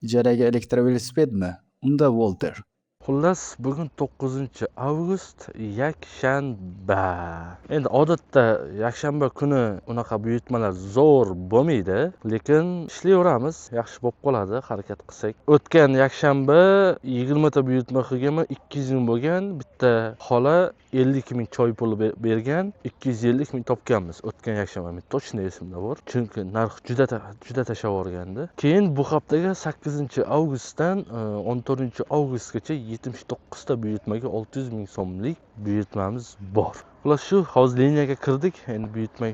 Ijaraga elektrovelosipedmi? Unda Volter. Xullas, bugun 9-avgust yakshanba. Endi odatda yakshanba kuni unaqa buyurtmalar zo'r bo'lmaydi, lekin ishlayveramiz, yaxshi bo'lib qoladi harakat qilsak. O'tgan yakshanba 20 ta buyurtma qilganman, 200 ming bo'lgan. Bitta xola 50 ming choy puli bergan, 250 ming topganmiz o'tgan yakshanba. Men точно esimda bor, chunki narx juda tashavorgandi. Keyin bu haftaga 8-avgustdan 14-avgustgacha 79 ta buyurtmaga 600 ming so'mlik buyurtmamiz bor. Xullas, shu hozir liniyaga kirdik, endi buyurtma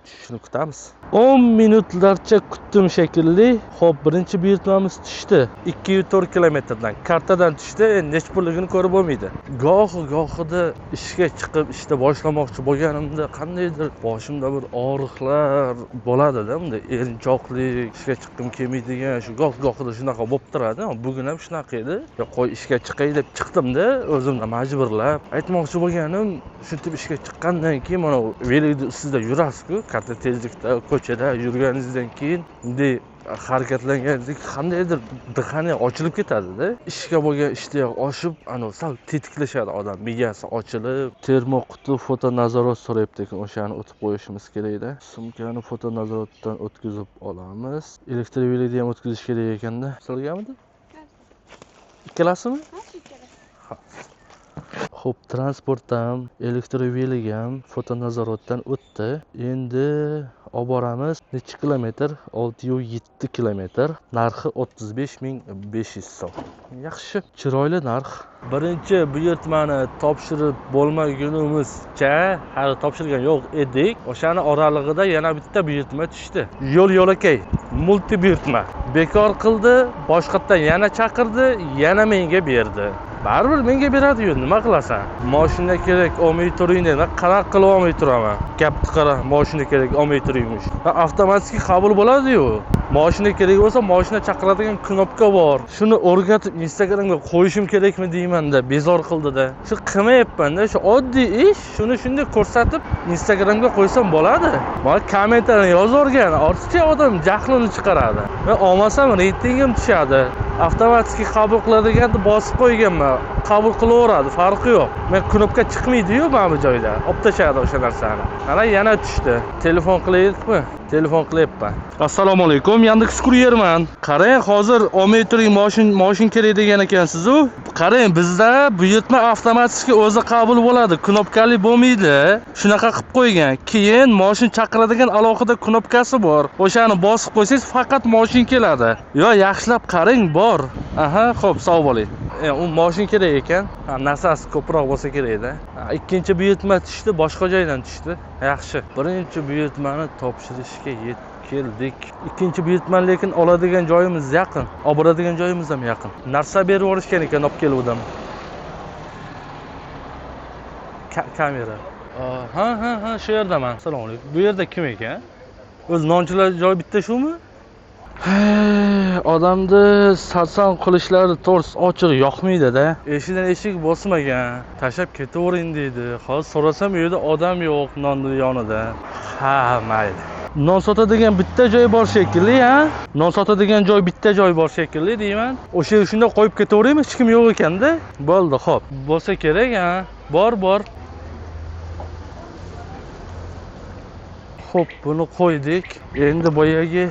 tushishini kutamiz. 10 minutlarcha kutdim shekilli. Xo'p, birinchi buyurtmamiz tushdi. 204 kilometrdan kartadan tushdi. Endi nech pulligini ko'rib bo'lmaydi. Gohida ishga chiqib, ishda boshlamoqchi bo'lganimda qandaydir boshimda bir og'riqlar bo'ladi-da, unda erinchoqlik, ishga chiqqim kelmaydigan, shu gohida shunaqa bo'lib turadi. Bugun ham shunaqa edi. Qo'y ishga chiqay deb chiqdim-da, o'zimni majburlab. Aytmoqchi bo'lganim, shunday ishga chiqqandan keyin mana velosiped ustida yurasiz-ku, katta tezlikda ko'chada yurganingizdan keyin bunday harakatlanganingizda qandaydir dihaniya ochilib ketadi-da. Ishga bo'lgan ishtiyoq oshib, sal tetiklashadi odam, miyasi ochilib. Termoquti foto nazorat so'rayapti ekan, o'shani o'tib qo'yishimiz kerak-da. Sumkani foto nazoratdan o'tkazib olamiz. Elektrovelosipedni ham o'tkazish kerak ekanda. Sizlargamidi? Ikkalasimi? Xo'p, transportdan, elektrovelosiped ham foto nazoratdan o'tdi. Endi olib boramiz. Necha kilometr? 607 kilometr. Narxi 35.500 so'm. Yaxshi, chiroyli narx. Birinchi buyurtmani topshirib bo'lmagunimizcha hali topshirgan yo'q edik. O'shani oralig'ida yana bitta buyurtma tushdi. Yo'l-yo'lakay multi buyurtma. Bekor qildi, boshqatdan yana chaqirdi, yana menga berdi. Baribir menga beradi-yu, nima qilasan? Mashina kerak, olmay turing dedi. Qanaqa qilib olmay turaman? Gapni qara, mashina kerak, olmay turingmish. Avtomatik qabul bo'ladi-yu. Mashina kerak bo'lsa, mashina chaqiradigan knopka bor. Shuni o'rgatib Instagramga qo'yishim kerakmi deyman-da, bezor qildi-da. Shu qilmayapman-da, shu oddiy ish. Shuni shunday ko'rsatib Instagramga qo'ysam bo'ladi. Mana kommentarni yozorgan, ortiqcha odam jahlini chiqaradi. Men olmasam reytingim tushadi. Avtomatik qabul qiladiganni bosib qo'yganman. Qabul qilaveradi, farqi yo'q. Men knopka chiqmaydi-yu mana bu joyda. Olib tashadi o'sha narsani. Mana yana tushdi. Telefon qilaylikmi? Telefon qilyapman. Assalomu alaykum, Yandex kuryerman. Qarang, hozir olmay turing, mashin kerak degan ekansiz-ku. Qarang, bizda buyurtma avtomatik o'zi qabul bo'ladi, knopkali bo'lmaydi. Shunaqa qilib qo'ygan. Keyin mashin chaqiradigan alohida knopkasi bor. O'shani bosib qo'ysangiz faqat mashin keladi. Yo, yaxshilab qarang, bor. Aha, xo'p, sog' bo'ling. U mashin kerak ekan. Narsasi ko'proq bo'lsa kerak-da. Ikkinchi buyurtma tushdi, boshqa joydan tushdi. Yaxshi. Birinchi buyurtmani topshirishga keldik. Ikkinchi buyurtmani lekin oladigan joyimiz yaqin, olib boradigan joyimiz ham yaqin. Narsa berib yuborishgan ekan, olib keluvdim. Kamera. Ha, shu yerdaman. Assalomu alaykum. Bu yerda kim ekan? O'z nonchilar joy bitta shumi? Odamni sarson qilishlari to'rs ochiq yoqmaydi-da. Eshikdan eshik bosmagan, tashab ketavering deydi. Hozir so'rasam u yerda odam yo'q nonni yonida. Ha, mayli. Non sotadigan bitta joy bor shekilli, ha? Non sotadigan joy bitta joy bor shekilli deyman. O'sha yerda shunda qo'yib ketaveraymi? Hech kim yo'q ekanda. Bo'ldi, xo'p. Bo'lsa kerak, ha? Bor. Xo'p, buni qo'ydik. Endi boyagi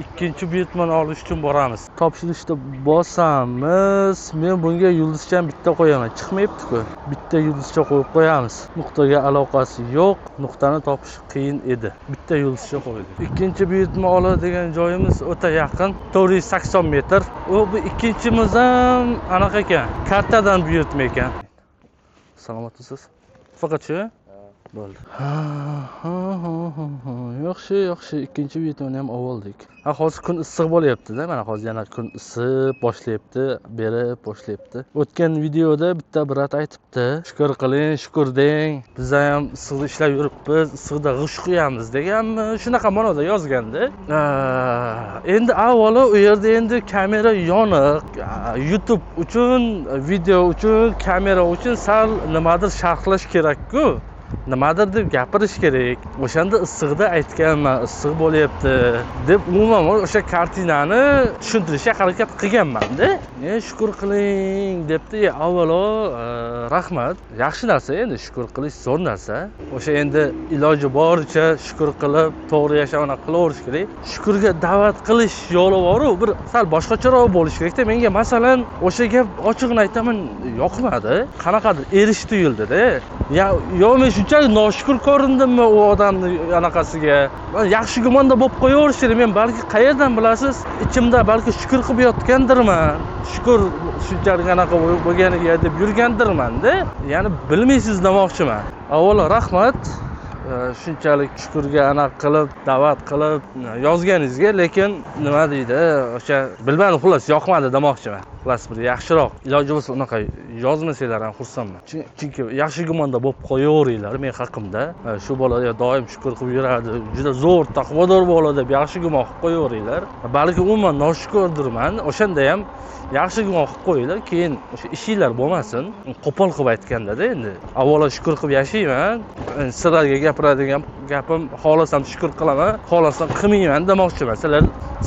ikkinchi buyurtmani olish uchun boramiz. Topshirishda bosamiz. Men bunga yulduzcha bitta qo'yaman. Chiqmayapti-ku. Bitta yulduzcha qo'yib qo'yamiz. Nuqtaga aloqasi yo'q. Nuqtani topish qiyin edi. Bitta yulduzcha qo'ydik. Ikkinchi buyurtma oladigan joyimiz o'ta yaqin, 480 metr. Bu ikkinchimiz ham anaqa ekan, kartadan buyurtma ekan. Salomatsiz. Faqat shu bo'ldi. Yaxshi, ikkinchi buyurtmani ham oldik. Hozir kun issiq bo'lyapti-da. Mana hozir yana kun isib boshlayapti, berib boshlayapti. O'tgan videoda bitta brat aytibdi, shukr qiling, shukr deng. Biz ham issiqda ishlab yuribmiz, issiqda g'ush qo'yamiz deganmi? Shunaqa ma'noda yozganda. Endi avvalo u yerda endi kamera yoniq. YouTube uchun, video uchun, kamera uchun sal nimadir sharhlash kerak-ku. nimadir deb gapirish kerak. O'shanda issig'ida aytganman, issiq bo'lyapti deb umuman o'sha kartinani tushuntirishga harakat qilganman-da. Shukr qiling debdi. Avvalo rahmat. Yaxshi narsa endi shukr qilish zo'r narsa. O'sha endi iloji boricha shukr qilib, to'g'ri yashashni qilaverish kerak. Shukurga da'vat qilish yo'li bor-ku, bir sal boshqacharoq bo'lish kerak-da. Menga masalan o'sha gap ochig'ini aytaman yoqmadi. Qanaqadir erish tuyuldi-da. Yo men shunchalik noshukr ko'rindimmi u odamni anaqasiga. Yaxshi gumonda bo'lib qo'yaverish kerak. Men balki qayerdan bilasiz, ichimda balki shukr qilib yotgandirman. Shukr shunchalik anaqa bo'lganiga deb yurgandirman-da. Ya'ni bilmaysiz demoqchiman. Avvalo rahmat. Shunchalik shukurga anaqa qilib, da'vat qilib yozganingizga, lekin nima deydi, o'sha bilmadim, xullas yoqmadi demoqchiman. Xullas bir yaxshiroq iloji bo'lsa unaqa yozmasanglar ham xursandman. Chunki yaxshi gumonda bo'lib qo'yaveringlar men haqimda. Shu bola doim shukur qilib yuradi, juda zo'r taqvodor bola deb yaxshi gumon qilib qo'yaveringlar. Balki umuman noshukurdirman, o'shanda ham yaxshi gumon qilib qo'yinglar, keyin o'sha ishinglar bo'lmasin. Qo'pol qilib aytganda-da endi avvalo shukur qilib yashayman. Sizlarga gapiradigan gapim xohlasam shukur qilaman, xohlasam qilmayman demoqchiman.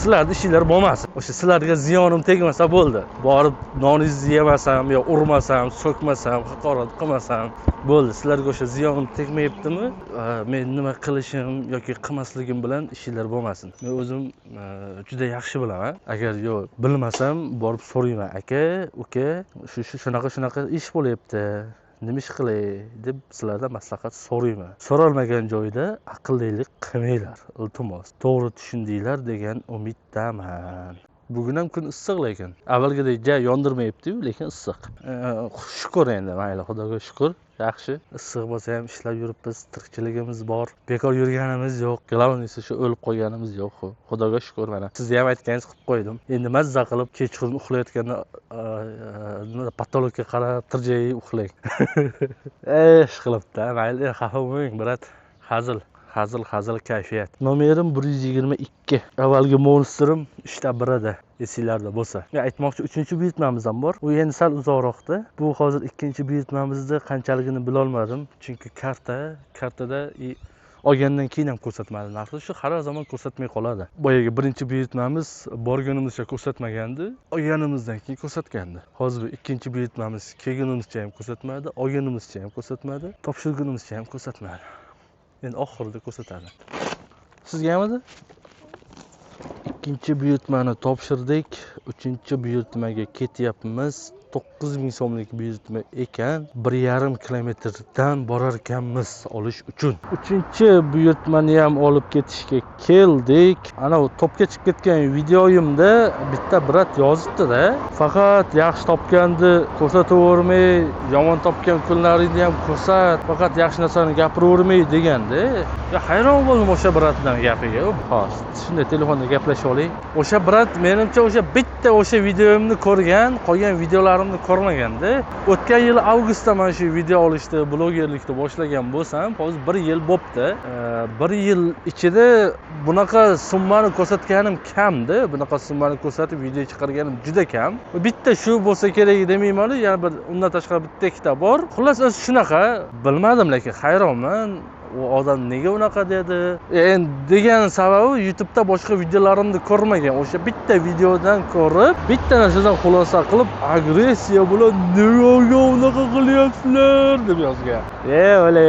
Sizlarning ishinglar bo'lmasin. O'sha sizlarga ziyonim tegmasa bo'ldi. Borib noningizni yemasam, yo urmasam, so'kmasam, haqorat qilmasam bo'ldi. Sizlarga o'sha ziyonim tegmayaptimi? Men nima qilishim yoki qilmasligim bilan ishinglar bo'lmasin. Men o'zim juda yaxshi bilaman. Agar bilmasam borib so'rayman, aka, uka, shunaqa ish bo'lyapti. Nima ish qilay deb sizlardan maslahat so'rayman. So'ralmagan joyda aqllilik qilmanglar, iltimos. To'g'ri tushundinglar degan umiddaman. Bugun ham kun issiq lekin avvalgidek yondirmayapti-yu, lekin issiq. Shukr endi, mayli, Xudoga shukr. Yaxshi, issiq bo'lsa ham ishlab yuribmiz, tirikchiligimiz bor. Bekor yurganimiz yo'q. Glavoynisi shu o'lib qo'yganimiz yo'q. Xudoga shukr mana. Sizni ham aytganingiz qilib qo'ydim. Endi mazza qilib kechqurun uxlayotganda patologga qarab tirjayib uxlang. Ish qilibdi, mayli, xafa bo'lmang, brat. Hazil kayfiyat. Nomerim 122. Avvalgi monstrim 3ta birida. Esinglarda bo'lsa. Aytmoqchi 3-buyurtmamiz ham bor. U endi sal uzoqroqda. Bu hozir 2-buyurtmamizda qanchaligini bila olmadim, chunki kartada olgandan keyin ham ko'rsatmadi narxi. Shu har zaman ko'rsatmay qoladi. Boyaga birinchi buyurtmamiz borganimizcha ko'rsatmagandi, olganimizdan keyin ko'rsatgandi. Hozir ikkinchi buyurtmamiz kelganimizcha ham ko'rsatmadi, olganimizcha ham ko'rsatmadi, topshirganimizcha ham ko'rsatmadi. Endi oxirida ko'rsatadi. Sizga hamda? Ikkinchi buyurtmani topshirdik, uchinchi buyurtmaga ketyapmiz. 9000 so'mlik buyurtma ekan, 1,5 kilometrdan borar ekanmiz olish uchun. Uchinchi buyurtmani ham olib ketishga keldik. Ana u topga chiqib ketgan videoyimda bitta brat yozibdi-da. Faqat yaxshi topganni ko'rsatavermay, yomon topgan kunlaringni ham ko'rsat, faqat yaxshi narsani gapiravermay deganda. Hayron bo'ldim o'sha bratdan gapiga. Xo'sh, shunday telefonda gaplashib oling. O'sha brat menimcha o'sha bitta o'sha videoyimni ko'rgan, qolgan videolarimni ko'rmaganda. O'tgan yil avgustda men shu video olishni, blogerlikni boshlagan bo'lsam, hozir 1 yil bo'pti. 1 yil ichida bunaqa summani ko'rsatganim kamda. Bunaqa summani ko'rsatib video chiqarganim juda kam. Bitta shu bo'lsa kerak demayman, yana bir undan tashqari bitta ikkita bor. Xullas o'zi shunaqa, bilmadim, lekin hayronman. U odam nega unaqa dedi? Endi degan sababi YouTube'da boshqa videolarimni ko'rmagan. O'sha bitta videodan ko'rib, bitta narsadan xulosa qilib, agressiya bilan nega unaqa qilyapsizlar deb yozgan. O'le,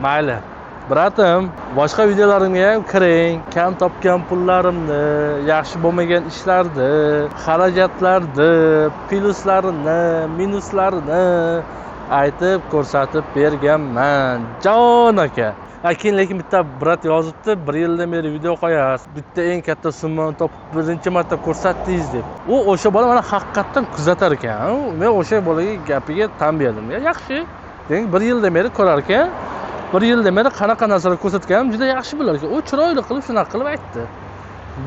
mayli. Bratim, boshqa videolarimga ham kiring. Kam topgan pullarimni, yaxshi bo'lmagan ishlarni, xarajatlarni, plyuslarini, minuslarini aytib ko'rsatib berganman. Jon aka. Lekin bitta brat yozibdi, 1 yildan beri video qo'yasiz. Bitta eng katta summani topib birinchi marta ko'rsatdingiz deb. U o'sha bola mana haqiqatan kuzatar ekan. Men o'sha bolaga gapiga tan berdim. Yaxshi. Demak 1 yildan beri ko'rar ekan. 1 yildan beri qanaqa narsalar ko'rsatganim juda yaxshi bilar ekan. U chiroyli qilib shunaqa qilib aytdi.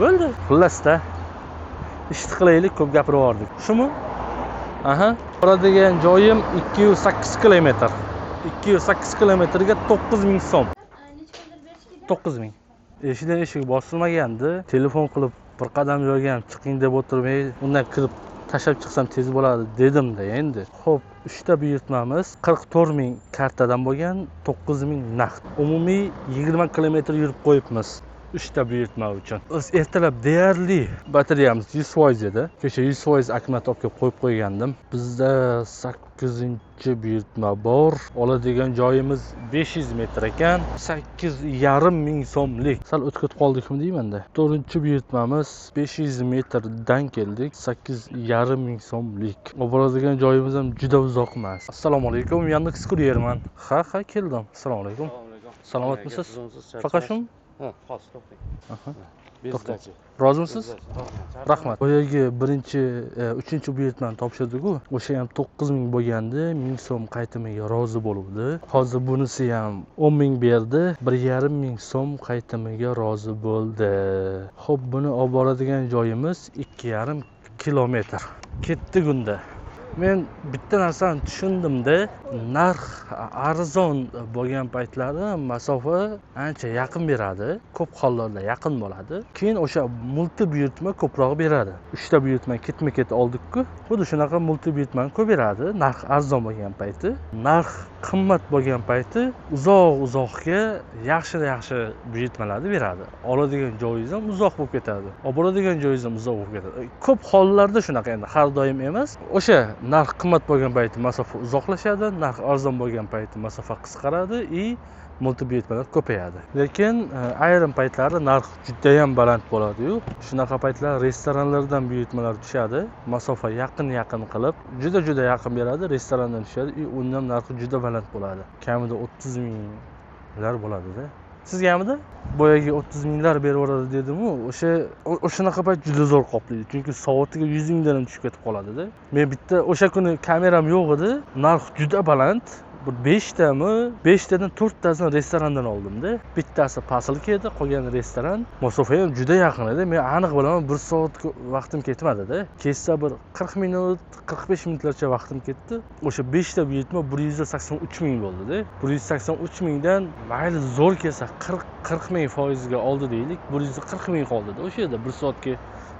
Bo'ldi. Xullasda ishni qilaylik, ko'p gapirib yubordik. Shumi? Boradigan joyim 208 kilometr. 208 kilometrga 9000 so'm. 9000. Eshikdan eshik bosilmagandi. Telefon qilib bir qadam yurgan, chiqing deb o'tirmay, undan kirib tashlab chiqsam tez bo'ladi dedimda endi. Xo'p, 3 ta buyurtmamiz 44 ming kartadan bo'lgan, 9 ming naqd. Umumiy 20 kilometr yurib qo'yibmiz. 3 ta buyurtma uchun. Biz ertalab deyarli batareyamiz 100% edi. Kecha 100% akkumulyator olib kelib qo'yib qo'ygandim. Bizda 8-buyurtma bor. Oladigan joyimiz 500 metr ekan. 8,5 ming so'mlik. Sal o'tkazib qoldikmi deymanda. 4-buyurtmamiz 500 metrdan keldik. 8,5 ming so'mlik. Boradigan joyimiz ham juda uzoq emas. Assalomu alaykum, Yandex kuryerman. Ha, keldim. Assalomu alaykum. Salomatmisiz? Faqat shumi? Ha, hozir to'xtang. Aha. Bezgachi. Rozimisiz? Rahmat. Boyagi birinchi, 3-buyurtmani topshirdik-ku. O'sha ham 9 ming bo'lgandi, 1000 so'm qaytimiga rozi bo'ldi. Hozir bunisi ham 10 ming berdi, 1,5 ming so'm qaytimiga rozi bo'ldi. Xo'p, buni olib boradigan joyimiz 2,5 kilometr. Ketdi gunda. Men bitta narsani tushundimda, narx arzon bo'lgan paytlari masofa ancha yaqin beradi, ko'p hollarda yaqin bo'ladi. Keyin o'sha multi buyurtma ko'proq beradi. 3 ta buyurtma ketma-ket oldik-ku. Xuddi shunaqa multi buyurtmani ko'p beradi, narx arzon bo'lgan payti. Narx qimmat bo'lgan payti uzoq-uzoqga yaxshi buyurtmalarni beradi. Oladigan joyingiz ham uzoq bo'lib ketadi. Olib boradigan joyingiz ham uzoq bo'lib ketadi. Ko'p hollarda shunaqa, endi har doim emas. O'sha narx qimmat bo'lgan payti masofa uzoqlashadi, narx arzon bo'lgan payti masofa qisqaradi va multi buyurtmalar ko'payadi. Lekin ayrim paytlari narx juda ham baland bo'ladi-yu. Shunaqa paytlar restoranlardan buyurtmalar tushadi. Masofa yaqin qilib, juda yaqin beradi, restorandan tushadi va undan narxi juda baland bo'ladi. Kamida 30 minglar bo'ladi-da. Sizgamida? Boyagi 30 minglar berib yuboradi dedim-ku, o'shanaqa payt juda zo'r qoplaydi. Chunki soatiga 100 mingdan ham tushib ketib qoladi-da. Men bitta o'sha kuni kameram yo'q edi, narx juda baland. Bir 5 tadan 4 tasini restorandan oldim-da. Bittasi Pasilka edi, qolgani restoran. Masofa ham juda yaqin edi. Men aniq bilaman 1 soat vaqtim ketmadi-da. Kechsa bir 40 minut, 45 minutlarcha vaqtim ketdi. O'sha 5 ta buyurtma 183 ming bo'ldi-da. 183 mingdan mayli zo'r kelsa 40 ming foizga oldi deylik, 140 ming qoldi-da. O'sha yerda 1 soatga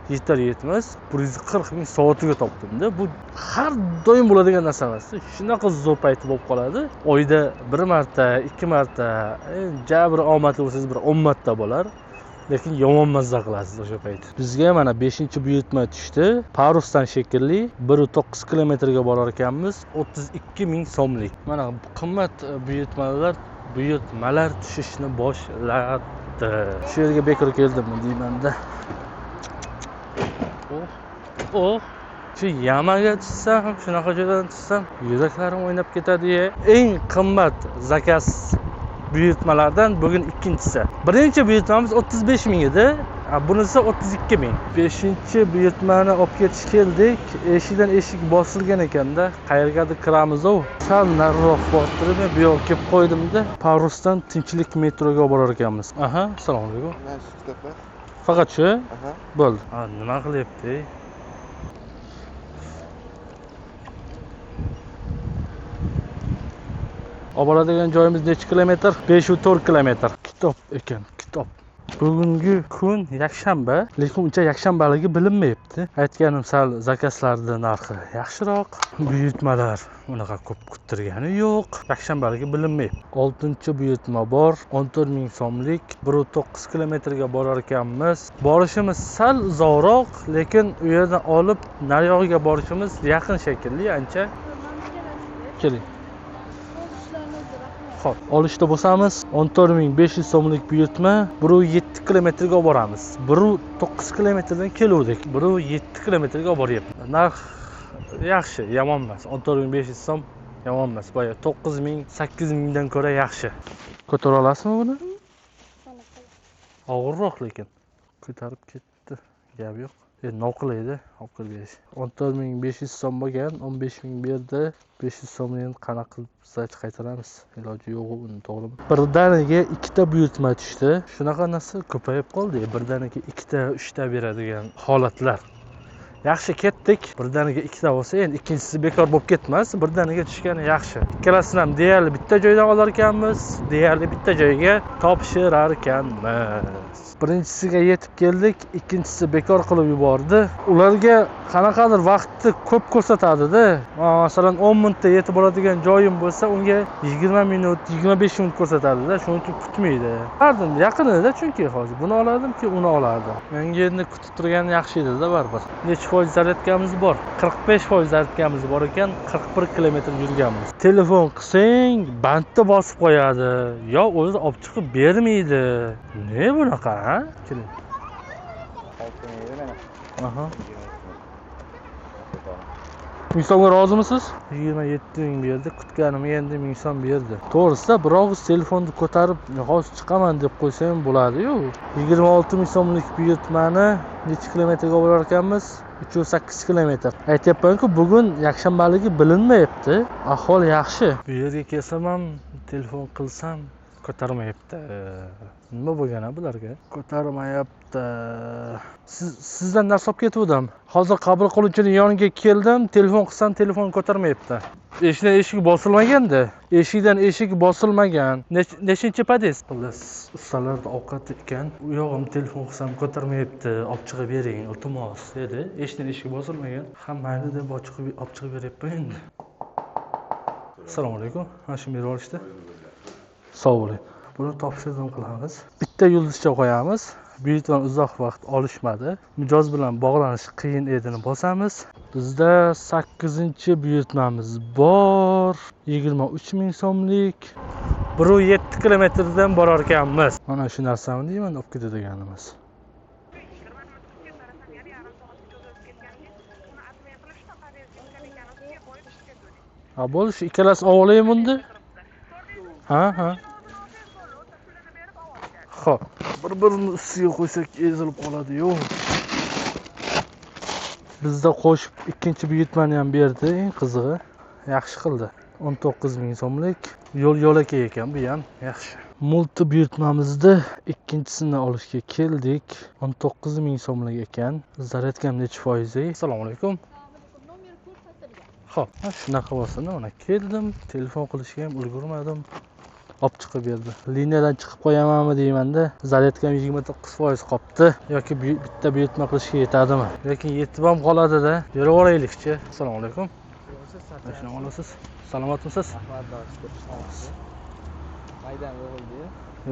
yetar yetmas 140 ming soatiga topdim-da. Bu har doim bo'ladigan narsa emas. Shunaqa zo'r payti bo'lib qoladi. Oyda 1 marta, 2 marta, jabr omadli bo'lsangiz bir 10 marta bo'lar. Lekin yomon mazza qilasiz o'sha payt. Bizga mana 5-buyurtma tushdi. Parusdan shekilli 1,9 kilometrga borar ekanmiz, 32 ming so'mlik. Mana qimmat buyurtmalar tushishni boshladi. Shu yerga bekor keldimmi deyman-da. Shu yamaga tushsam, shunaqa joydan tushsam, yuraklarim o'ynab ketadi-ya. Eng qimmat zakaz buyurtmalardan bugun ikkinchisi. Birinchi buyurtmamiz 35 ming edi, bunisi 32 ming. 5-buyurtmani olib ketish keldik. Eshikdan eshik bosilgan ekanda, qayergadir kiramiz-ku. Sal nariroq borib, men bu yoqqa kelib qo'ydim-da, Parusdan Tinchlik metroga borar ekanmiz. Aha, assalomu alaykum. Faqat shu? Aha. Bo'ldi. Nima qilyapti? Olib boradigan joyimiz necha kilometr? 5,4 kilometr. Kitob ekan, kitob. Bugungi kun yakshanba, lekin uncha yakshanbaligi bilinmayapti. Aytganim sal zakazlarning narxi yaxshiroq, buyurtmalar unaqa ko'p kuttirgani yo'q. Yakshanbaligi bilinmayapti. 6-buyurtma bor, 14 ming so'mlik, 1,9 kilometrga borar ekanmiz. Borishimiz sal uzoqroq, lekin u yerdan olib naryoqqa borishimiz yaqin shekilli, ancha. Keling. Xo'p, olishda bo'lsamiz 14500 so'mlik buyurtma 1,7 kilometrga olib boramiz. 1,9 kilometrdan keluvdik. 1,7 kilometrga olib boryapmiz. Narx yaxshi, yomon emas. 14500 so'm yomon emas. Boya 9000, 8000dan ko'ra yaxshi. Ko'tara olasizmi buni? Og'irroq lekin. Ko'tarib ketdi. Gap yo'q. Noqilaydi, olib kelib berish. 14500 so'm bo'lgan, 15000 berdi. 500 so'mni qanaqa qilib bizga qaytaramiz? Iloji yo'q uni, to'g'rimi? Birdaniga 2 ta buyurtma tushdi. Shunaqa narsa ko'payib qoldi. Birdaniga 2 ta, 3 ta beradigan holatlar. yaxshi ketdik. Birdaniga ikkita bo'lsa, endi ikkinchisi bekor bo'lib ketmas. Birdaniga tushgani yaxshi. Ikkalasini ham deyarli bitta joydan olar ekanmiz, deyarli bitta joyga topshirar ekanmiz. Birinchisiga yetib keldik, ikkinchisi bekor qilib yubordi. Ularga qanaqadir vaqtni ko'p ko'rsatadi-da. Masalan, 10 minutda yetib boradigan joyim bo'lsa, unga 20 minut, 25 minut ko'rsatadi-da. Shuning uchun kutmaydi. Qardim yaqinida, chunki hozir buni oladimki, uni olardim. Menga endi kutib turgani yaxshi edi-da baribir. Necha foiz zaryadkamiz bor? 45% zaryadkamiz bor ekan, 41 kilometr yurganmiz. Telefon qilsang, bandni bosib qo'yadi, yo o'zi olib chiqib bermaydi. Ne bunaqa, ha? Keling. Aha. Misolga rozimisiz? 27 ming berdi. Kutganim endi 1000 so'm berdi. To'g'risida bir og'iz telefonni ko'tarib, hozir chiqaman deb qo'ysam bo'ladi-yu. 26 ming so'mlik buyurtmani necha kilometrga olar ekanmiz? 308 kilometr. Aytyapman-ku, bugun yakshanbaligi bilinmayapti. Ahvol yaxshi. Bu yerga kelsam ham, telefon qilsam ko'tarmayapti. Nima bo'lgan bularga? Ko'tarmayapti. Sizdan narsa olib ketuvdim. Hozir qabul qiluvchining yoniga keldim, telefon qilsam, telefon ko'tarmayapti. Eshik bosilmaganda. Eshikdan eshik bosilmagan. Nechinchi podest? Ustalarda ovqat ekan. U yog'im telefon qilsam ko'tarmayapti. Olib chiqib bering, iltimos dedi. Eshikdan eshik bosilmagan. Ha, mayli deb olib chiqib beryapman endi. Assalomu alaykum. Mana shu berib olishdi. Sog' bo'ling. Buni topshirdim qilamiz. Bitta yulduzcha qo'yamiz. Buyurtma uzoq vaqt olishmadi. Mijoz bilan bog'lanish qiyin edini bosamiz. Bizda 8-buyurtmamiz bor. 23 ming so'mlik. 1.7 kilometrdan borar ekanmiz. Mana shu narsani deyman, olib ketadiganimiz. Ha, bo'lish, ikkalasi ovlaymi unda? Ha. Xo'p, bir-birini ustiga qo'ysak ezilib qoladi-yu. Bizda qo'shib ikkinchi buyurtmani ham berdi, eng qizig'i. Yaxshi qildi. 19 ming so'mlik yo'l-yo'lakay ekan, bu ham yaxshi. Multi buyurtmamizda ikkinchisini olishga keldik. 19 ming so'mlik ekan. Zaryadkam necha foiz? Assalomu alaykum. Xo'p, shunaqa bo'lsa, mana keldim, telefon qilishga ham ulgurmadim. Olib chiqib berdi. Liniyadan chiqib qo'yamanmi deymanda, zaryadkam 29% qolibdi. Yoki bitta buyurtma qilishga yetadimi? Lekin yetib ham qoladi-da. Yuraveraylikchi. Assalomu alaykum. Mashina olasiz. Salomatmisiz? Maydan bo'ldi.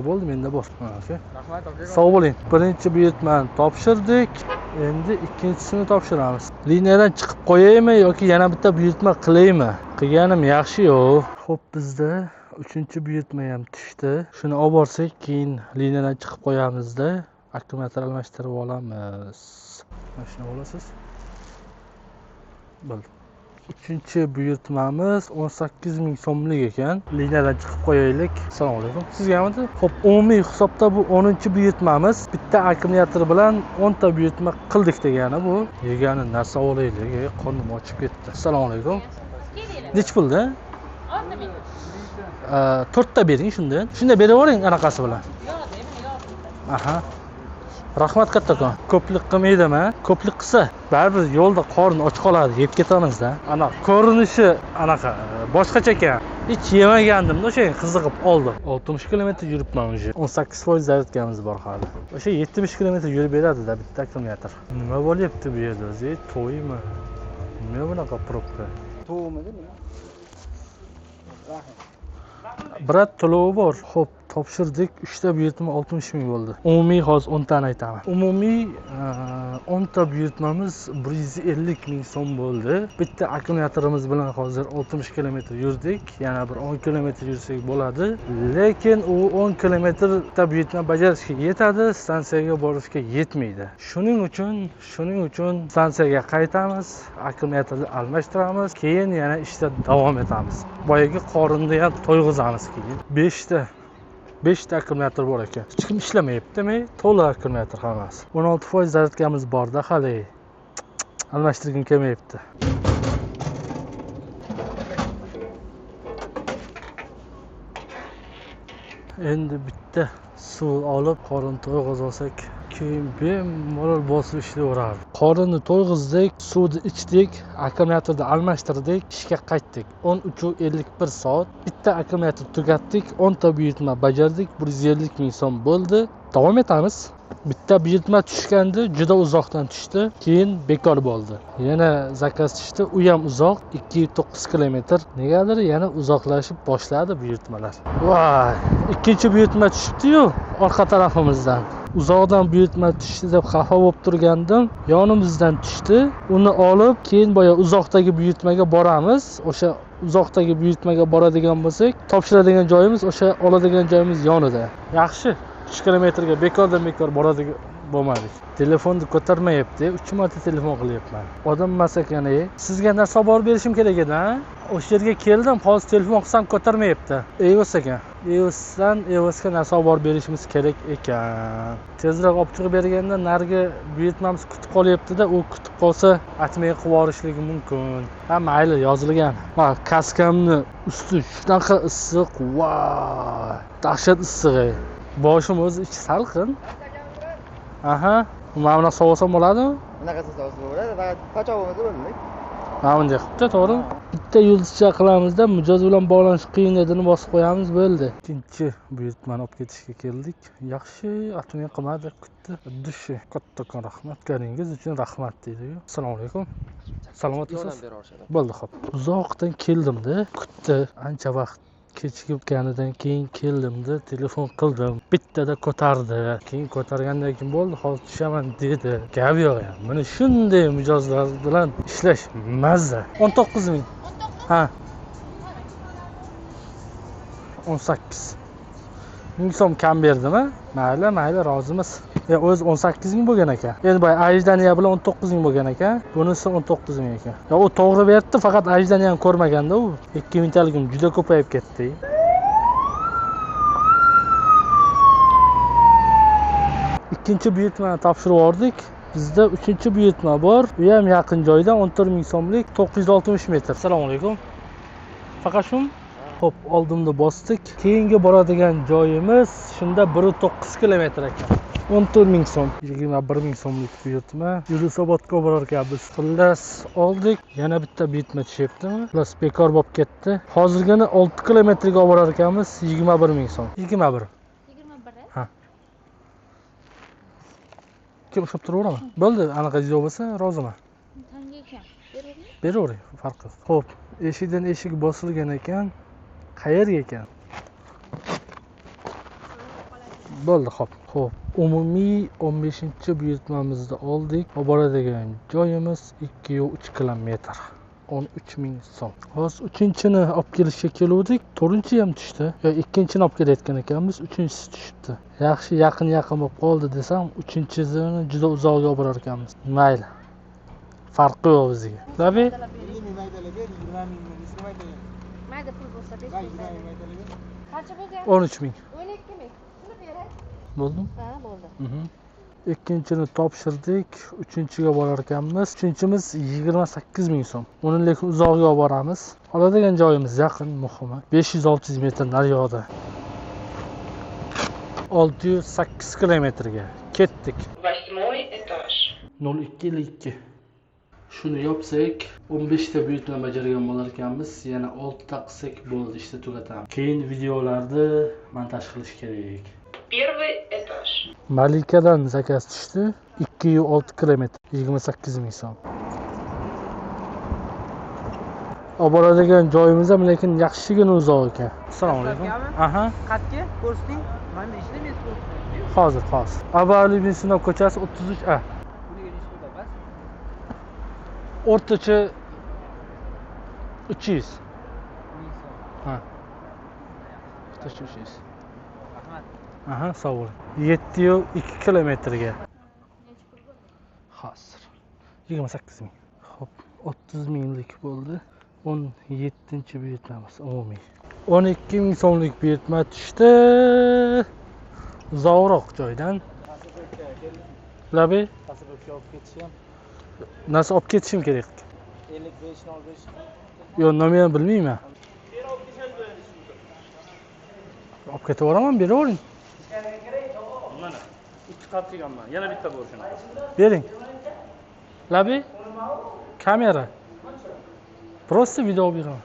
Bo'ldi, menda bor. Okay. Rahmat aka. Sog' bo'ling. Birinchi buyurtmani topshirdik. Endi ikkinchisini topshiramiz. Liniyadan chiqib qo'yaymi yoki yana bitta buyurtma qilaymi? Qilganim yaxshi-yu. Xo'p, bizda 3-buyurtma ham tushdi. Shuni olib borsak, keyin liniyadan chiqib qo'yamizda, akkumulyator almashtirib olamiz. Mana shuni olasiz. Bo'ldi. 3-buyurtmamiz 18 ming so'mlik ekan. Liniyadan chiqib qo'yaylik. Assalomu alaykum. Sizgamidi? Xo'p, umumiy hisobda bu 10-buyurtmamiz. Bitta akkumulyator bilan 10 ta buyurtma qildik degani bu. Yegani narsa olaylik. Qornim ochib ketdi. Assalomu alaykum. Nech pulda? 4 ta bering shundan. Shunda beravering anaqasi bilan. Aha. Rahmat kattakon. Ko'plik qilmaydimi? Ko'plik qilsa, baribir yo'lda qorn och qoladi, yeb ketamiz-da. Ana ko'rinishi anaqa, boshqacha ekan. Hech yemagandim, o'sha qiziqib oldim. 60 kilometr yuribman o'sha. 18% zaryadkamiz bor hali. O'sha 70 kilometr yurib beradi-da bitta akkumulyator. Nima bo'lyapti bu yerda o'zi? To'ymi? Nima bunaqa probka? To'g'midi nima? Brat to'lovi bor. Xo'p, topshirdik. 3 ta buyurtma 60 ming bo'ldi. Umumiy hozir 10 tani aytaman. Umumiy 10 ta buyurtmamiz 150 ming so'm bo'ldi. Bitta akkumulyatorimiz bilan hozir 60 kilometr yurdik. Yana bir 10 kilometr yursak bo'ladi. Lekin u 10 kilometrda buyurtma bajarishga yetadi, stansiyaga borishga yetmaydi. Shuning uchun stansiyaga qaytamiz, akkumulyatorni almashtiramiz, keyin yana ishda davom etamiz. Boyagi qorinni ham to'yg'izamiz keyin. 5 ta akkumulyator bor ekan. Hech kim ishlamayapti-mi? To'liq akkumulyator hammasi. 16% zaryadkamiz bor-da hali. Almashtirgim kelmayapti. Endi bitta suv olib, qorin to'yg'izib olsak keyin bemalol bosib ishlayverardi. Qorinni to'yg'izdik, suvni ichdik, akkumulyatorni almashtirdik, ishga qaytdik. 13:51 soat. Bitta akkumulyator tugatdik, 10 ta buyurtma bajardik, 150 ming so'm bo'ldi. Davom etamiz. Bitta buyurtma tushgandi, juda uzoqdan tushdi, keyin bekor bo'ldi. Yana zakaz tushdi, u ham uzoq, 209 kilometr. Negadir yana uzoqlashib boshladi buyurtmalar. Voy, ikkinchi buyurtma tushibdi-yu orqa tarafimizdan. Uzoqdan buyurtma tushdi deb xafa bo'lib turgandim. Yonimizdan tushdi. Uni olib, keyin boya uzoqdagi buyurtmaga boramiz. O'sha uzoqdagi buyurtmaga boradigan bo'lsak, topshiradigan joyimiz o'sha oladigan joyimiz yonida. Yaxshi. 3 kilometrga bekordan bekor boradigan bo'lmadik. Telefonni ko'tarmayapti. 3 marta telefon qilyapman. Odam emas ekan, sizga narsa olib berishim kerak edi, ha? O'sha yerga keldim, hozir telefon qilsam ko'tarmayapti. Evos ekan. Evosga narsa olib berishimiz kerak ekan. Tezroq olib chiqib berganda narigi buyurtmamiz kutib qolyapti-da, u kutib qolsa atmay qilib yuborishligi mumkin. Ha, mayli, yozilgan. Ha, kaskamni usti shunaqa issiq, voy, dahshat issiq. Boshim o'zi ichi salqin. Aha, mana buni sovusam bo'ladimi? Bunaqasi sovsa bo'ladi, faqat qochoqimiz bo'lmaydi. Mana bunday qilibdi, to'g'rimi? Bitta yulduzcha qilamizda, mijoz bilan bog'lanish qiyin edini bosib qo'yamiz, bo'ldi. Ikkinchi buyurtmani olib ketishga keldik. Yaxshi, atmay qilmadi, kutdi. Dushi, kattakon rahmat. Ganingiz uchun rahmat deydi-yu. Assalomu alaykum. Salomatlisiz? Bo'ldi, xo'p. Uzoqdan keldim-da, kutdi. Ancha vaqt kechikibganidan keyin keldimda, telefon qildim. Bittada ko'tardi. Keyin ko'targandan keyin bo'ldi, hozir tushaman dedi. Gap yo'q yani. Mana shunday mijozlar bilan ishlash mazza. 19 ming. Ha. 18 ming so'm kam berdimi? Mayli, rozimiz. O'zi 18 ming bo'lgan ekan. Endi boy ajdaniya bilan 19 ming bo'lgan ekan. Bunisi 19 ming ekan. U to'g'ri berdi, faqat ajdaniyani ko'rmaganda u 2 mingtaligim juda ko'payib ketdi. Ikkinchi buyurtmani topshirib yubordik. Bizda 3-chi buyurtma bor. U ham yaqin joydan 14 ming so'mlik, 960 metr. Assalomu alaykum. Faqat shumi? Xo'p, oldimda bosdik. Keyingi boradigan joyimiz shunda 1.9 kilometr ekan. 14 ming so'm, 21 ming so'mlik buyurtma. Yunusobodga borar ekanmiz. Xullas oldik. Yana bitta buyurtma tushyaptimi? Xullas bekor bo'lib ketdi. Hozirgina 6 kilometrga borar ekanmiz, 21 ming so'm. 21. Ha. Kim ushlab turaveraman? Bo'ldi, anaqa joy bo'lsa, roziman. Beravering, farqi. Xo'p, eshikdan eshik bosilgan ekan. Qayerga ekan? Bo'ldi, xo'p. Umumiy 15-buyurtmamizni oldik. Boradigan joyimiz 2.3 kilometr. 13 ming so'm. Hozir 3-chini olib kelishga keluvdik. 4-chi ham tushdi. Yo, 2-chini olib kelayotgan ekanmiz, 3-chisi tushibdi. Yaxshi yaqin bo'lib qoldi desam, 3-chisini juda uzoqga olib borar ekanmiz. Mayli. Farqi yo'q bizga. Tabii. Mayda pul bo'lsa qancha bo'lgan? 13 ming. 12 ming. Shuni beray. Bo'ldimi? Ha, bo'ldi. Ikkinchini topshirdik, 3-chiga borar ekanmiz. 3-chimiz 28 ming so'm. Uni lekin uzoqga olib boramiz. Oladigan joyimiz yaqin, muhimi. 500-600 metr nariyoqda. 608 kilometrga ketdik. 0252. Shuni yopsak, 15 ta buyurtma bajargan bo'lar ekanmiz. Yana 6 ta qilsak bo'ldi, ishni tugatamiz. Keyin videolarni montaj qilish kerak. Первый этаж. Malikadan zakaz tushdi. 2.6 kilometr, 28 ming so'm. Olib boradigan joyimiz ham lekin yaxshigina uzoq ekan. Assalomu alaykum. Aha. Qatga ko'rsating, mana ishlamaysiz. Hozir. Abali Binsinov ko'chasi 33A. O'rtacha 300. Ha. O'rtacha 300. Rahmat. Aha, sog' bo'ling. 7.2 kilometrga. Hozir 28 ming. Xo'p, 30 minglik bo'ldi. 17-chi buyurtmamiz umumiy. 12 ming so'mlik buyurtma tushdi. Uzoqroq joydan. Labi? Tasavvurga olib ketishim. Narsa olib ketishim kerak. 55 Yo'q, nomerni bilmayman. Olib ketib boraman, beravering. ikki qat qilganman. Yana bitta bor shunaqa. Bering. Labi? Kamera. Просто video beraman.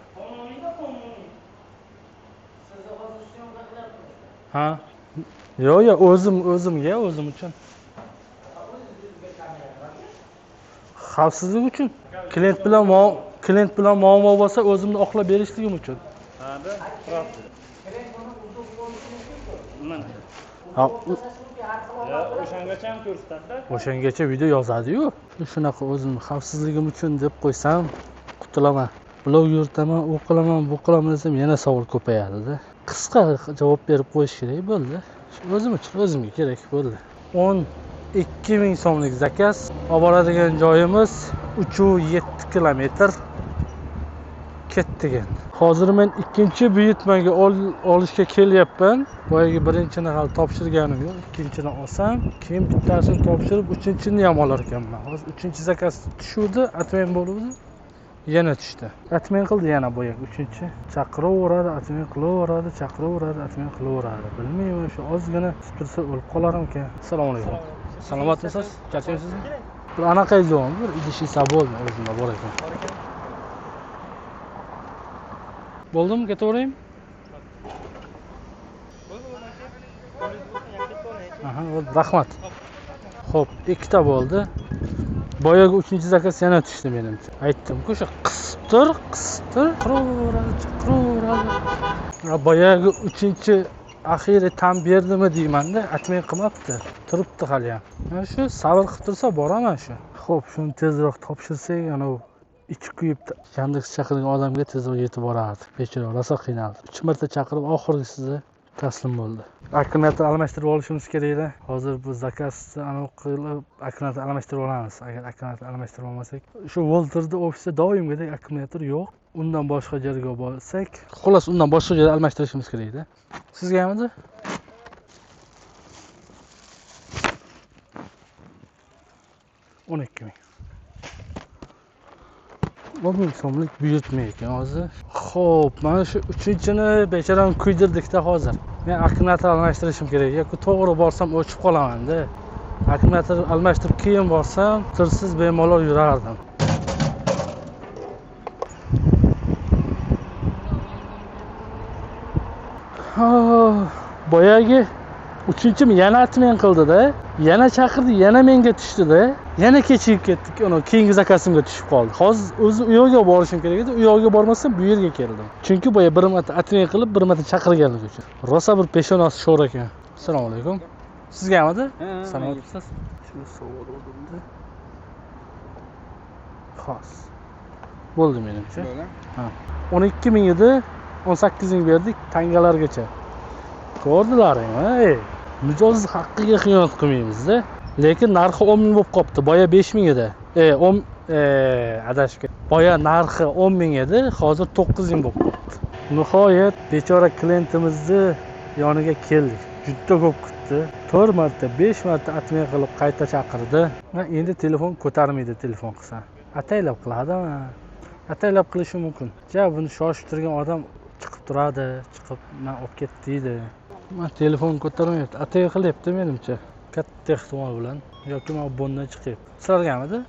Ha. Yo'q, o'zimga, o'zim uchun. Xavfsizlik uchun. Klient bilan muammo bo'lsa, o'zimni oqlab berishligim uchun. Hada, pravda. Mana. Ha, Ya, o'shangacha ham ko'rsatadi. o'shangacha video yozadi-yu. Shunaqa o'zimni xavfsizligim uchun deb qo'ysam, qutulaman. Blog yuritaman, u qilaman, bu qilaman desam yana savol ko'payadi-da. Qisqa javob berib qo'yish kerak bo'ldi. O'zim uchun o'zimga kerak bo'ldi. 12 ming so'mlik zakaz. Olib boradigan joyimiz 3,7 kilometr. Ketdigan. Hozir men ikkinchi buyurtmaga olishga kelyapman. Boyagi birinchini hali topshirganim yo'q. Ikkinchini olsam, keyin bittasini topshirib, uchinchini ham olar ekanman. Hozir uchinchi zakaz tushuvdi, atmen bo'ldi. Yana tushdi. Atmen qildi yana boyagi uchinchi. Chaqiraveradi, atmen qilaveradi, chaqiraveradi, atmen qilaveradi. Bilmayman, shu ozgina tursa o'lib qolarim ekan. Assalomu alaykum. Salomatmisiz? Charchaysizmi? Bir anaqa jo'm, bir idish sabol o'zimda bor ekan. Bo'ldimi? Ketaveraymi? Aha, rahmat. Xo'p, ikkita bo'ldi. Boyagi uchinchi zakaz yana tushdi menimcha. Aytdim-ku, o'sha qisib tur, qilaveradi. Boyagi uchinchi axiri tam berdimi deymanda, atmay qilmabdi. Turibdi hali ham. Mana shu sabr qilib tursa boraman shu. Xo'p, shuni tezroq topshirsak, ana ichi kuyib Yandex chaqirgan odamga tezroq yetib borardi. Bechora rosa qiynaldi. 3 marta chaqirib, oxirgisi taslim bo'ldi. Akkumulyator almashtirib olishimiz kerak-da. Hozir bu zakazni aniq qilib akkumulyator almashtirib olamiz. Agar akkumulyator almashtirib olmasak, shu Volterda ofisda doimgidek akkumulyator yo'q. Undan boshqa joyga borsak, xolos undan boshqa joyga almashtirishimiz kerak-da. Sizga hamda? $12 ming. 10 ming so'mlik buyurtma ekan hozir. Xo'p, mana shu uchinchini becharam kuydirdik-da hozir. Men akkumulyator almashtirishim kerak. Yoki to'g'ri borsam o'chib qolaman-da. Akkumulyator almashtirib keyin borsam, tursiz bemalol yurardim. Boyagi uchinchimi yana atmen qildi-da. Yana chaqirdi, yana menga tushdi-da. Yana kechikib ketdik. Uni keyingi zakazimga tushib qoldi. Hozir o'zi u yoqqa borishim kerak edi. U yoqqa bormasam bu yerga keldim. Chunki boya bir marta atmen qilib, bir marta chaqirganlik uchun. Rosa bir peshonasi sho'r ekan. Assalomu alaykum. Sizgami? Salomatmisiz? Shu savol o'ldimda. Xos. Bo'ldi menimcha. Ha. 12 ming edi, 18 ming berdik, tangalargacha. Ko'rdilaringmi? Mijoz haqqiga xiyonat qilmaymiz-da. Lekin narxi 10 ming bo'lib qopti. Boya 5 ming edi. Adashgan. Boya narxi 10 ming edi, hozir 9 ming bo'lib qopti. Nihoyat bechora klientimizni yoniga keldik. Juda ko'p kutdi. 4 marta, 5 marta atmen qilib qayta chaqirdi. Endi telefon ko'tarmaydi telefon qilsa. Ataylab qiladimi? Ataylab qilishi mumkin. Buni shoshib turgan odam chiqib turadi, chiqib men olib ketdi deydi. Men telefon ko'tarmayapti. Atay qilyapti menimcha. Katta ehtimol bilan yoki men bundan chiqib. Sizlargamidi?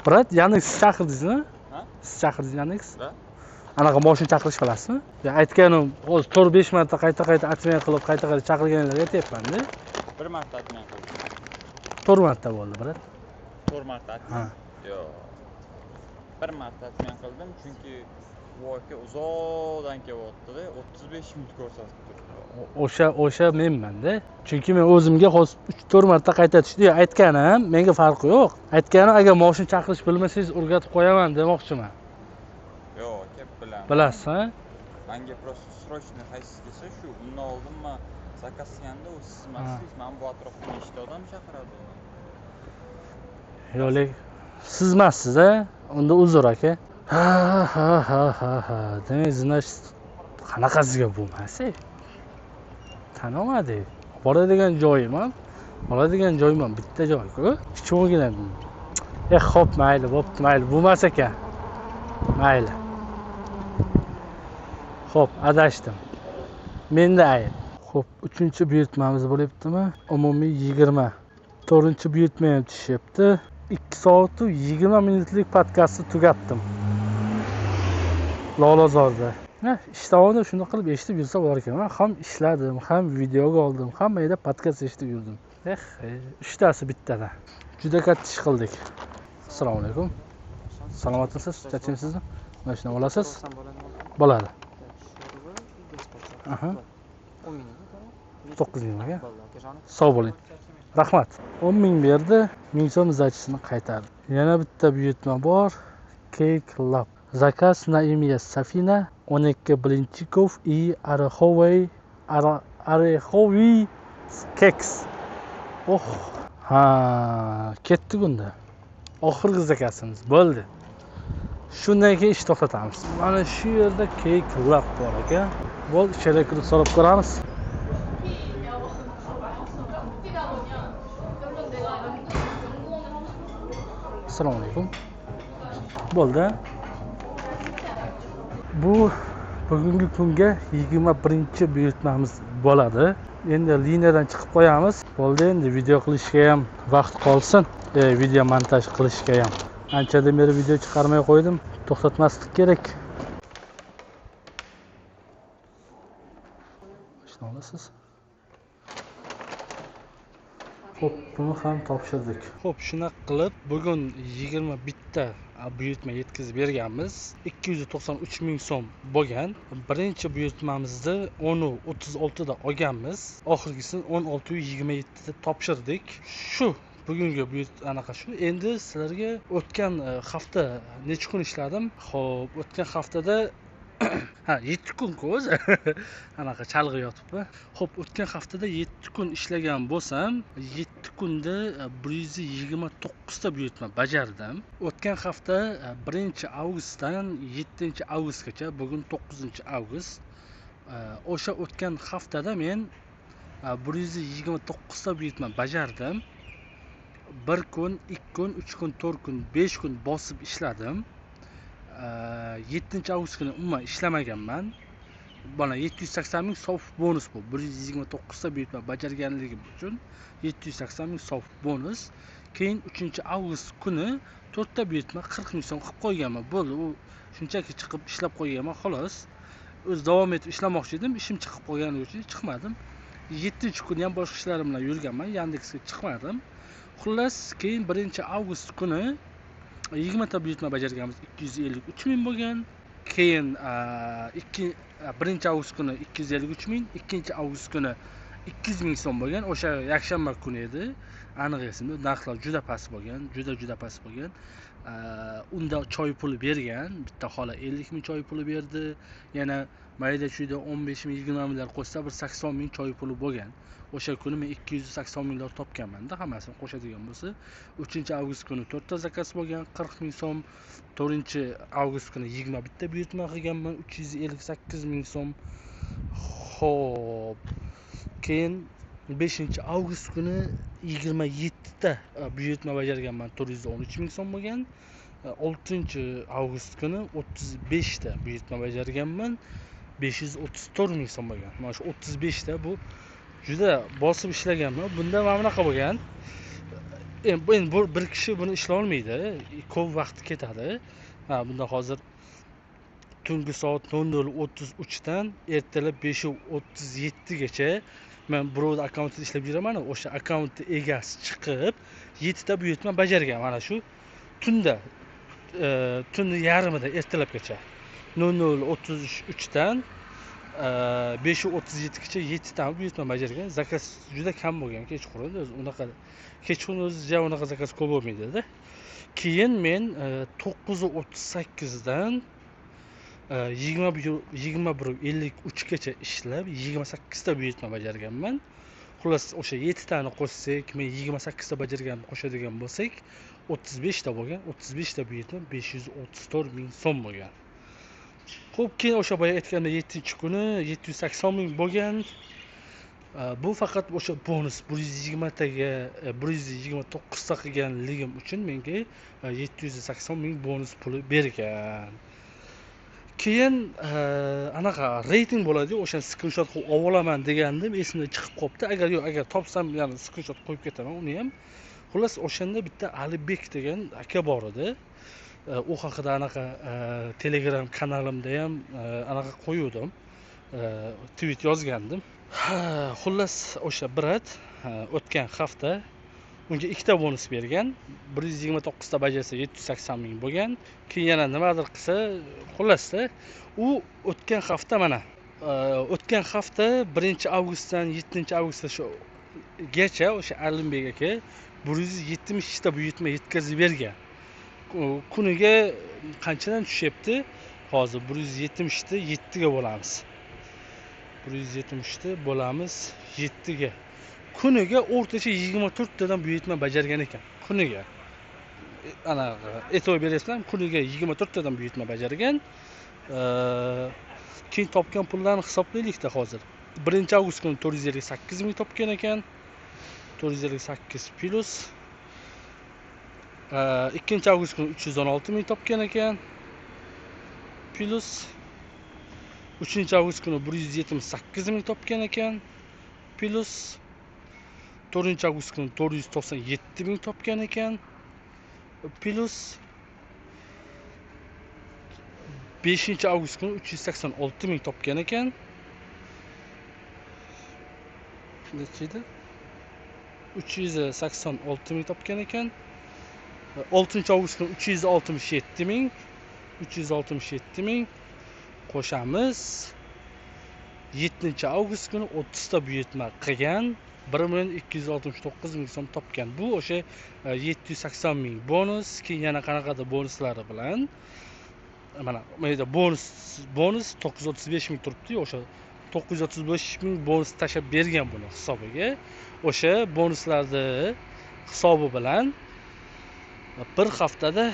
Brat, Yandex chaqirdingizmi? Ha? Siz chaqirdingiz Yandex? Ha? Anaqa mashina chaqirish qilasizmi? Ya aytganim, hozir 4-5 marta qayta atmen qilib, qayta chaqirganlarga aytayapman-da. 1 marta atmen qildim. 4 marta bo'ldi, brat. 4 marta atmen. Ha. Yo'q. 1 marta atmen qildim, chunki voqea uzoqdan kelyapti-da, 35 minut ko'rsatib turibdi. O'sha menman-da. Chunki men o'zimga hozir 3-4 marta qayta tushdi. Aytganim, menga farqi yo'q. Aytganim, agar mashina chaqirish bilmasangiz o'rgatib qo'yaman demoqchiman. Yo'q, kep bilan. Bilasiz, ha? Menga просто срочно qaysi desa shu, undan oldin men zakaz qilganda u siz emassiz, men bu atrofda nechta odam chaqiradi. Yo'q, siz emassiz, ha? Unda uzr aka. Ha. Demak, значит, qanaqasiga bo'lmasa? Tanolmadik. Boradigan joyim ham, oladigan joyim ham bitta joy-ku. Kichkina. Xo'p, mayli, bo'pti, mayli. Bo'lmas ekan. Mayli. Xo'p, adashdim. Menda ayb. Xo'p, 3-chi buyurtmamiz bo'lyaptimi? Umumiy 20. 4-chi buyurtma ham tushyapti. 2 soat 20 minutlik podkastni tugatdim. Lolazorda. Ishlavdim, shunday qilib eshitib yursa bor ekan. Men ham ishladim, ham videoga oldim, hamma yerda podkast eshitib yurdim. Uchtasi bittada. Juda katta ish qildik. Assalomu alaykum. Salomatmisiz? Charchaysizmi? Mana shuni olasiz? Bo'ladi. Aha. 9 mingga. Sog' bo'ling. Rahmat. 10 ming berdi, 1000 so'm zachisini qaytardi. Yana bitta buyurtma bor. Cake Lab. Zakaz на имя Safina 12 блинчиков и ореховый keks. Oh, ha, ketdi bunda. Oxirgi zakasimiz bo'ldi. Shundan keyin ish to'xtatamiz. Mana shu yerda Cake Lab bor ekan. Bo'l, icheri kirib so'rab ko'ramiz. Assalomu alaykum. Bo'ldi. Bu bugungi kunga 21-chi buyurtmamiz bo'ladi. Endi liniyadan chiqib qo'yamiz. Bo'ldi, endi video qilishga ham vaqt qolsin. Video montaj qilishga ham. Anchadan beri video chiqarmay qo'ydim. To'xtatmaslik kerak. Shuni olasiz. Xo'p, buni ham topshirdik. Xo'p, shuna qilib bugun 21 ta buyurtma yetkazib berganmiz. 293 ming so'm bo'lgan. Birinchi buyurtmamizni 10:36 da olganmiz. Oxirgisini 16:27 da topshirdik. Shu bugungi anaqa shu. Endi sizlarga o'tgan hafta necha kun ishladim? Xo'p, o'tgan haftada 7 kun o'zi anaqa chalg'i yotibdi. Xo'p, o'tgan haftada 7 kun ishlagan bo'lsam, 7 kunda 129 ta buyurtma bajardim. O'tgan hafta 1-avgustdan 7-avgustgacha, bugun 9-avgust. O'sha o'tgan haftada men 129 ta buyurtma bajardim. 1 kun, 2 kun, 3 kun, 4 kun, 5 kun bosib ishladim. 7-avgust kuni umuman ishlamaganman. Bana 780 ming sof bonus bu. 129 ta buyurtma bajarganligim uchun 780 ming sof bonus. Keyin 3-avgust kuni 4 ta buyurtma 40 ming so'm qilib qo'yganman. Bo'ldi, u shunchaki chiqib ishlab qo'yganman, xolos. O'z davom etib ishlamoqchi edim, ishim chiqib qolgani uchun chiqmadim. 7-kuni ham boshqa ishlarim bilan yurganman, Yandexga chiqmadim. Xullas, keyin 1-avgust kuni 20 ta buyurtma bajarganmiz, 253 ming bo'lgan. Keyin 1-avgust kuni 253 ming, 2-avgust kuni 200 ming so'm bo'lgan. O'sha yakshanba kuni edi. Aniq esimda, narxlar juda past bo'lgan, juda past bo'lgan. Unda choy puli bergan, bitta xola 50 ming choy puli berdi. Yana mayda chuyda 15 ming, 20 minglar qo'shsa bir 80 ming choy puli bo'lgan. O'sha kuni men 280 minglar topganman-da, hammasini qo'shadigan bo'lsa. 3-avgust kuni 4 ta zakaz bo'lgan, 40 ming so'm. 4-avgust kuni 21 ta buyurtma qilganman, 358 ming so'm. Xo'p. Keyin 5-avgust kuni 27 ta buyurtma bajarganman, 413 ming so'm bo'lgan. 6-avgust kuni 35 ta buyurtma bajarganman, 534 ming so'm bo'lgan. Mana shu 35 ta bu juda bosib ishlaganman. Bunda mana bunaqa bo'lgan. Endi bir kishi buni ishlay olmaydi, ko'p vaqt ketadi. Bunda hozir tungi soat 00:33 dan ertalab 5:37 gacha men birovning akkauntida ishlab yuraman. O'sha akkauntning egasi chiqib 7 ta buyurtma bajargan. Mana shu tunda tunni yarmida ertalabgacha 00:33 dan 5:37 gacha 7 ta buyurtma bajargan. Zakaz juda kam bo'lgan kechqurun. O'zi unaqa kechqurun o'zi unaqa zakaz ko'p bo'lmaydi-da. Keyin men 9:38 dan 21:53 gacha ishlab 28 ta buyurtma bajarganman. Xullas, o'sha 7 tani qo'shsak, men 28 ta bajarganimni qo'shadigan bo'lsak, 35 ta bo'lgan. 35 ta buyurtma 534 ming so'm bo'lgan. Xo'p, keyin o'sha boya aytganda 7-kuni 780 ming bo'lgan. Bu faqat o'sha bonus 120 taga 129 ta qilganligim uchun menga 780 ming bonus puli bergan. keyin anaqa reyting bo'ladi-yu, o'shani skrinshot qilib olaman degandim, esimdan chiqib qolibdi. Agar topsam, ya'ni skrinshot qo'yib ketaman uni ham. Xullas, o'shanda bitta Alibek degan aka bor edi. U haqida anaqa Telegram kanalimda ham anaqa qo'yuvdim. Tweet yozgandim. Xullas, o'sha brat o'tgan hafta unga ikkita bonus bergan. 129 ta bajarsa 780 ming bo'lgan. Keyin yana nimadir qilsa, xullasda u o'tgan hafta mana o'tgan hafta 1-avgustdan 7-avgustgacha o'sha Alimbek aka 170 ta buyurtma yetkazib bergan. Kuniga qanchadan tushyapti? Hozir 170 ta 7 ga bo'lamiz. 170 ta bo'lamiz 7 ga. Kuniga o'rtacha 24 tadan buyurtma bajargan ekan. Kuniga. Ana e'tibor berasizlar, kuniga 24 tadan buyurtma bajargan. Keyin topgan pullarni hisoblaylik-da hozir. 1-avgust kuni 458 ming topgan ekan. 458 plus 2-avgust kuni 316 ming topgan ekan. Plus 3-avgust kuni 178 ming topgan ekan. Plus 4-avgust kuni 497 ming topgan ekan. Plus 5-avgust kuni 386 ming topgan ekan. Nechida? 386 ming topgan ekan. 6-avgust kuni 367 ming. 367 ming qo'shamiz. 7-avgust kuni 30 ta buyurtma qilgan. 1,269 ming so'm topgan. Bu o'sha 780 ming bonus, keyin yana qanaqadir bonuslari bilan mana bu yerda bonus 935 ming turibdi. O'sha 935 ming bonus tashab bergan buni hisobiga. O'sha bonuslarni hisobi bilan bir haftada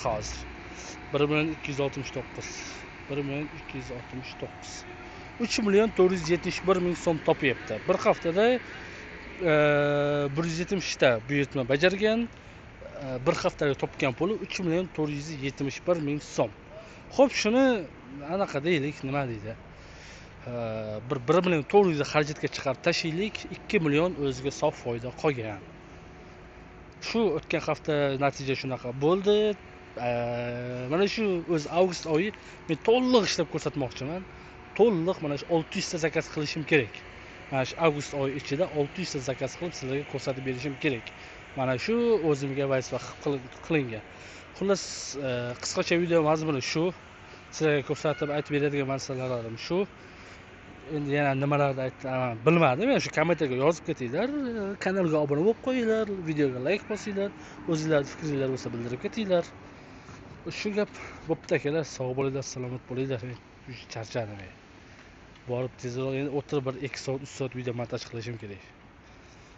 hozir 1,269 3,471 ming so'm topyapti. Bir haftada 170 ta buyurtma bajargan. Bir haftada topgan puli 3,471 ming so'm. Xo'p, shuni anaqa deylik, nima deydi? 1,400 xarajatga chiqarib tashlaylik, 2 million o'ziga sof foyda qolgan. Shu o'tgan hafta natija shunaqa bo'ldi. Mana shu o'z avgust oyi men to'liq ishlab ko'rsatmoqchiman. To'liq mana shu 600 ta zakaz qilishim kerak. Mana shu avgust oyi ichida 600 ta zakaz qilib sizlarga ko'rsatib berishim kerak. Mana shu o'zimga vazifa qilingan. Xullas, qisqacha video mazmuni shu. Sizlarga ko'rsatib aytib beradigan masalalarim shu. Endi yana nimalarni aytdim bilmadim. Men shu kommentarga yozib ketinglar, kanalga obuna bo'lib qo'yinglar, videoga like bosinglar, o'zingizlarning fikringiz bo'lsa bildirib ketinglar. Shu gap bo'pti akalar, sog' bo'linglar, salomat bo'linglar. Charchadim. Borib tezroq endi o'tirib bir 2 soat, 3 soat video montaj qilishim kerak.